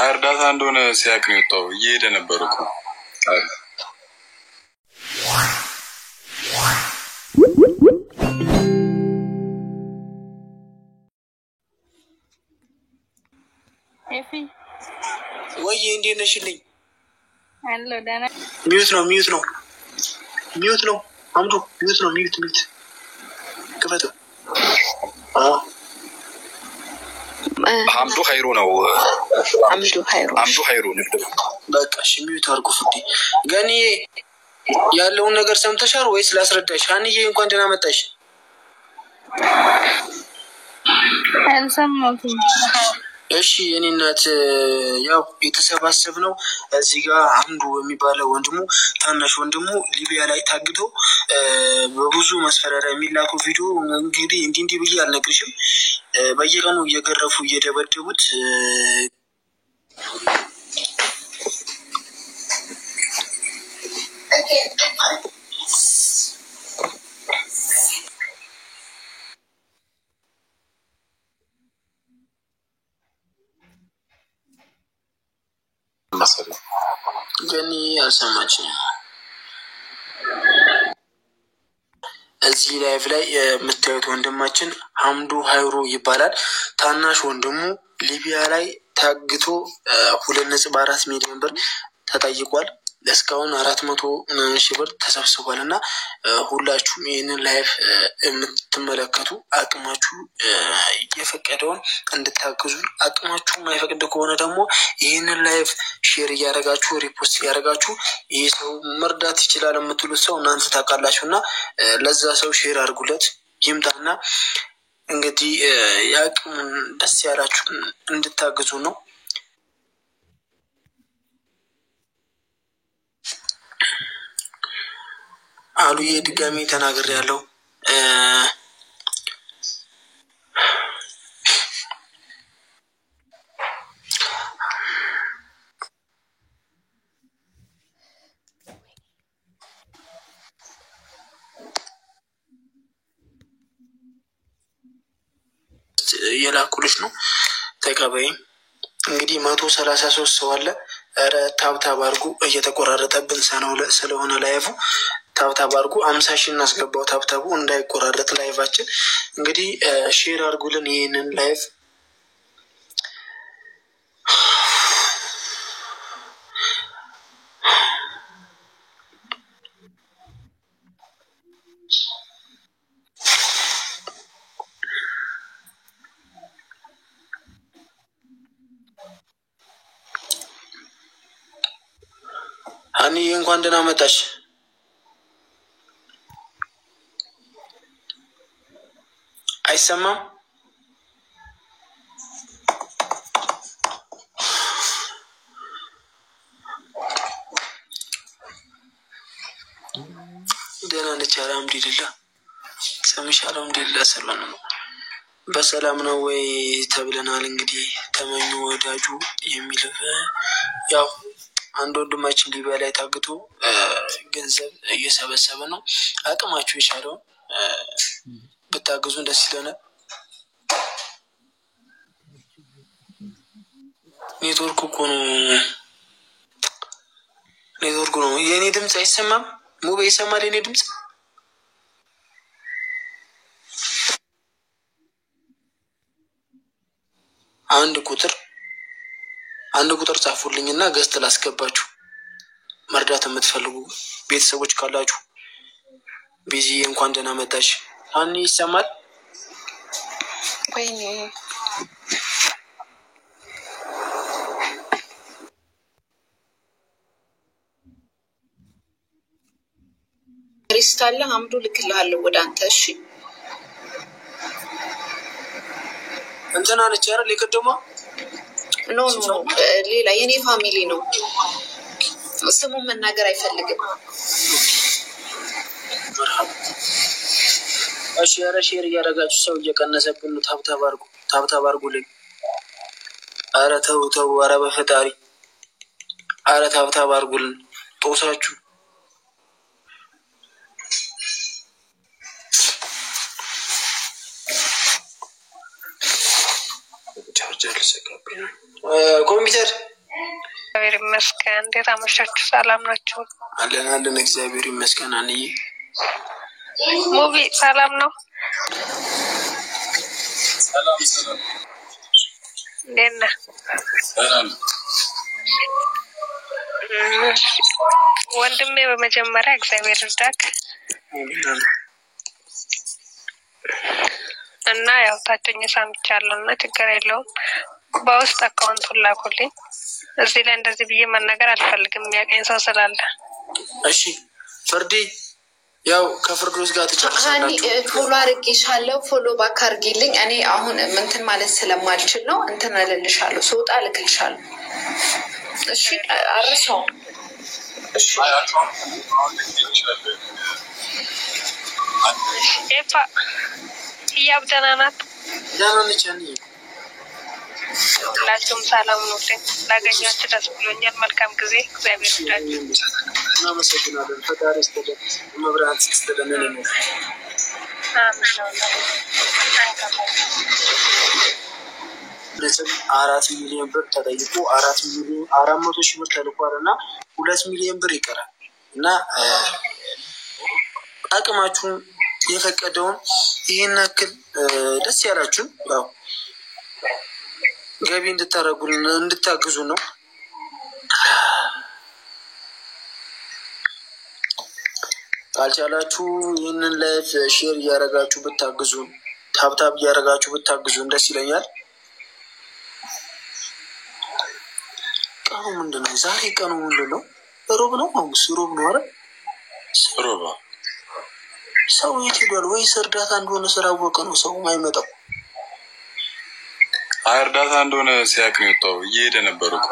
እርዳታ እንደሆነ ሲያቅ ነው የወጣው እየሄደ ነበር እኮ ኤፊ ወይ እንዴት ነሽልኝ? አሎ ዳና ሚውት ነው አምዱ ሚውት ከፈተ አምዱ ኸይሩ ነው አምዱ ኸይሩ ንግድ በቃ እሺ ሚውት አድርጉ ፍዲ ገኒ ያለውን ነገር ሰምተሻል ወይስ ላስረዳሽ? አንዬ እንኳን ደህና መጣሽ። አልሰማሁም። እሺ እኔ እናት ያው የተሰባሰብነው እዚህ ጋር አምዱ የሚባለው ወንድሙ ታናሽ ወንድሙ ሊቢያ ላይ ታግቶ በብዙ መስፈራሪያ የሚላኩ ቪዲዮ እንግዲህ እንዲህ ብዬ አልነግርሽም በየቀኑ እየገረፉ እየደበደቡት ገኒ አልሰማችም። እዚህ ላይቭ ላይ የምታዩት ወንድማችን አምዱ ኸይሩ ይባላል። ታናሽ ወንድሙ ሊቢያ ላይ ታግቶ 2.4 ሚሊዮን ብር ተጠይቋል። እስካሁን 400,000 ብር ተሰብስቧል እና ሁላችሁም ይህንን ላይፍ የምትመለከቱ አቅማችሁ የፈቀደውን እንድታግዙ አቅማችሁ የማይፈቅድ ከሆነ ደግሞ ይህንን ላይፍ ሼር እያደረጋችሁ ሪፖስት እያደረጋችሁ ይህ ሰው መርዳት ይችላል የምትሉት ሰው እናንተ ታውቃላችሁ እና ለዛ ሰው ሼር አድርጉለት ይምጣና እንግዲህ የአቅሙን ደስ ያላችሁ እንድታግዙ ነው። አሉዬ ድጋሚ ተናገር ያለው የላኩልሽ ነው ተቀበይ። እንግዲህ 133 ሰው አለ። ኧረ ታብታብ አድርጉ እየተቆራረጠብን ስለሆነ ላይቭ ታብታብ አድርጉ 50,000 እናስገባው ታብታቡ እንዳይቆራረጥ ላይቫችን። እንግዲህ ሼር አድርጉልን ይህንን ላይቭ አኒ እንኳን ደህና መጣሽ። አይሰማም? ደህና ነች አልሐምዱሊላህ። ሰምሻለሁ አልሐምዱሊላህ ሰላም ነው። በሰላም ነው ወይ ተብለናል። እንግዲህ ተመኙ ወዳጁ የሚል ያው አንድ ወንድማችን ሊቢያ ላይ ታግቶ ገንዘብ እየሰበሰበ ነው። አቅማችሁ የቻለውን ብታግዙን ደስ ይለናል። ኔትወርክ እኮ ነው የኔ ድምፅ አይሰማም? ሙቤ ይሰማል የኔ ድምፅ? አንድ ቁጥር ጻፉልኝና ገዝት ላስገባችሁ መርዳት የምትፈልጉ ቤተሰቦች ካላችሁ። ቢዚ እንኳን ደህና መጣሽ። አኒ ይሰማል? ወይኔ ሪስታለ አምዱ ልክልሃለሁ ወደ አንተ። እሺ እንትና ነች አይደል የቀደሟ? ኖ ሌላ የኔ ፋሚሊ ነው። ስሙን መናገር አይፈልግም። እሺ ኧረ ሼር እያደረጋችሁ ሰው እየቀነሰብን ነው። ታብታብ አድርጉልኝ። ኧረ ተው ኧረ በፈጣሪ ኧረ ታብታብ አድርጉልን ጦሳችሁ። ኮምፒውተር እግዚአብሔር ይመስገን። እንዴት አመሻችሁ? ሰላም ናችሁ? አለን እግዚአብሔር ይመስገን። አንዬ ሙቪ ሰላም ነው? ሰላም እንዴት ነህ? ሰላም ወንድሜ፣ በመጀመሪያ እግዚአብሔር ይርዳክ እና ያው ታችኝ ሰምቻለሁ እና ችግር የለውም። በውስጥ አካውንቱን ላኩልኝ። እዚህ ላይ እንደዚህ ብዬ መናገር አልፈልግም፣ የሚያቀኝ ሰው ስላለ። እሺ ፍርዴ፣ ያው ከፍርዶስ ጋር ተጨርሳላችሁ። ፎሎ አድርጌሻለሁ፣ ፎሎ ባክ አድርጊልኝ። እኔ አሁን እንትን ማለት ስለማልችል ነው እንትን እልልሻለሁ፣ ስወጣ እልክልሻለሁ። እሺ አርሰው። እሺ ኤፋ ህያብ ደህና ናት? ደህና ነች። ሁላችሁም ሰላም ነው? ላገኛችሁ ደስ ብሎኛል። መልካም ጊዜ። እግዚአብሔር ይርዳችሁ። እናመሰግናለን። ፈጣሪ ይስጥልን። መብራት ይስጥልን። ነው ለዚህ 4 ሚሊዮን ብር ተጠይቆ 400,000 ብር ተልኳል እና 2 ሚሊዮን ብር ይቀራል እና አቅማችሁን የፈቀደውን ይሄን ያክል ደስ ያላችሁ ያው ገቢ እንድታረጉልን እንድታግዙ ነው። ካልቻላችሁ ይህንን ላይፍ ሼር እያደረጋችሁ ብታግዙ፣ ታብታብ እያደረጋችሁ ብታግዙ ደስ ይለኛል። ቀኑ ምንድን ነው? ዛሬ ቀኑ ምንድን ነው? ሮብ ነው? ሐሙስ? ሮብ ነው አይደል? ሮባ ሰው የት ሄዷል? ወይስ እርዳታ እንደሆነ ስላወቀ ነው ሰው የማይመጣው? እርዳታ እንደሆነ ሲያውቅ ነው የወጣው። እየሄደ ነበር እኮ